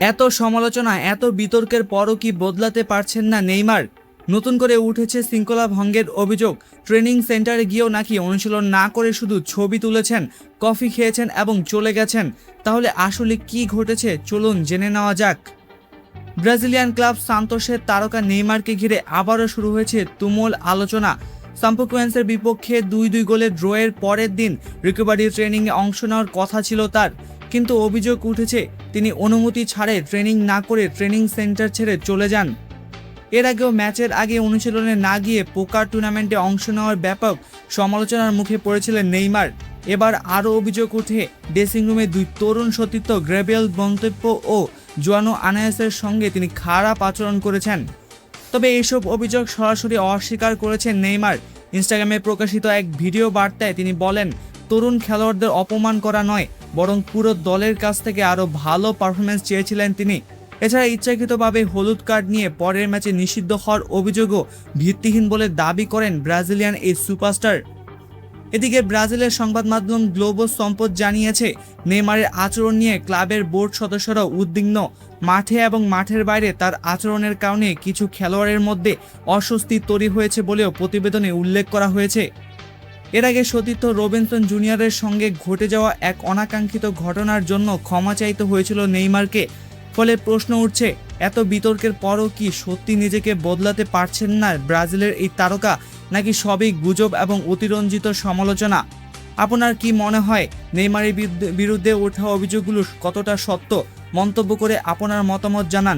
এত সমালোচনা, এত বিতর্কের পরও কি বদলাতে পারছেন না নেইমার? নতুন করে উঠেছে শৃঙ্খলা ভঙ্গের অভিযোগ। ট্রেনিং সেন্টারে গিয়েও নাকি অনুশীলন না করে শুধু ছবি তুলেছেন, কফি খেয়েছেন এবং চলে গেছেন। তাহলে আসলে কি ঘটেছে চলুন জেনে নেওয়া যাক। ব্রাজিলিয়ান ক্লাব সান্তোসের তারকা নেইমারকে ঘিরে আবারও শুরু হয়েছে তুমুল আলোচনা। সাম্পোকুয়েন্সের বিপক্ষে 2-2 গোলের ড্রয়ের পরের দিন রিকভারি ট্রেনিংয়ে অংশ নেওয়ার কথা ছিল তার, কিন্তু অভিযোগ উঠেছে তিনি অনুমতি ছাড়ে ট্রেনিং না করে ট্রেনিং সেন্টার ছেড়ে চলে যান। এর আগেও ম্যাচের আগে অনুশীলনে না গিয়ে পোকার টুর্নামেন্টে অংশ নেওয়ার ব্যাপক সমালোচনার মুখে পড়েছিলেন নেইমার। এবার আরও অভিযোগ ওঠে ড্রেসিং রুমে দুই তরুণ সতীর্থ গ্রেবিয়েল মন্তব্য ও জোয়ানো আনায়াসের সঙ্গে তিনি খারাপ আচরণ করেছেন। তবে এইসব অভিযোগ সরাসরি অস্বীকার করেছেন নেইমার। ইনস্টাগ্রামে প্রকাশিত এক ভিডিও বার্তায় তিনি বলেন, তরুণ খেলোয়াড়দের অপমান করা নয়, বরং পুরো দলের কাছ থেকে আরও ভালো পারফরমেন্স চেয়েছিলেন তিনি। এছাড়া ইচ্ছাকৃতভাবে হলুদ কার্ড নিয়ে পরের ম্যাচে নিষিদ্ধ হওয়ার অভিযোগও ভিত্তিহীন বলে দাবি করেন ব্রাজিলিয়ান এই সুপারস্টার। এদিকে ব্রাজিলের সংবাদ মাধ্যম গ্লোবো সম্পদ জানিয়েছে, নেইমারের আচরণ নিয়ে ক্লাবের বোর্ড সদস্যরাও উদ্বিগ্ন। মাঠে এবং মাঠের বাইরে তার আচরণের কারণে কিছু খেলোয়াড়ের মধ্যে অস্বস্তি তৈরি হয়েছে বলেও প্রতিবেদনে উল্লেখ করা হয়েছে। এর আগে সতীর্থ রবিনসন জুনিয়রের সঙ্গে ঘটে যাওয়া এক অনাকাঙ্ক্ষিত ঘটনার জন্য ক্ষমা চাইতে হয়েছিল নেইমারকে। ফলে প্রশ্ন উঠছে, এত বিতর্কের পরও কি সত্যি নিজেকে বদলাতে পারছেন না ব্রাজিলের এই তারকা, নাকি সবই গুজব এবং অতিরঞ্জিত সমালোচনা? আপনার কি মনে হয় নেইমারের বিরুদ্ধে ওঠা অভিযোগগুলো কতটা সত্য? মন্তব্য করে আপনার মতামত জানান।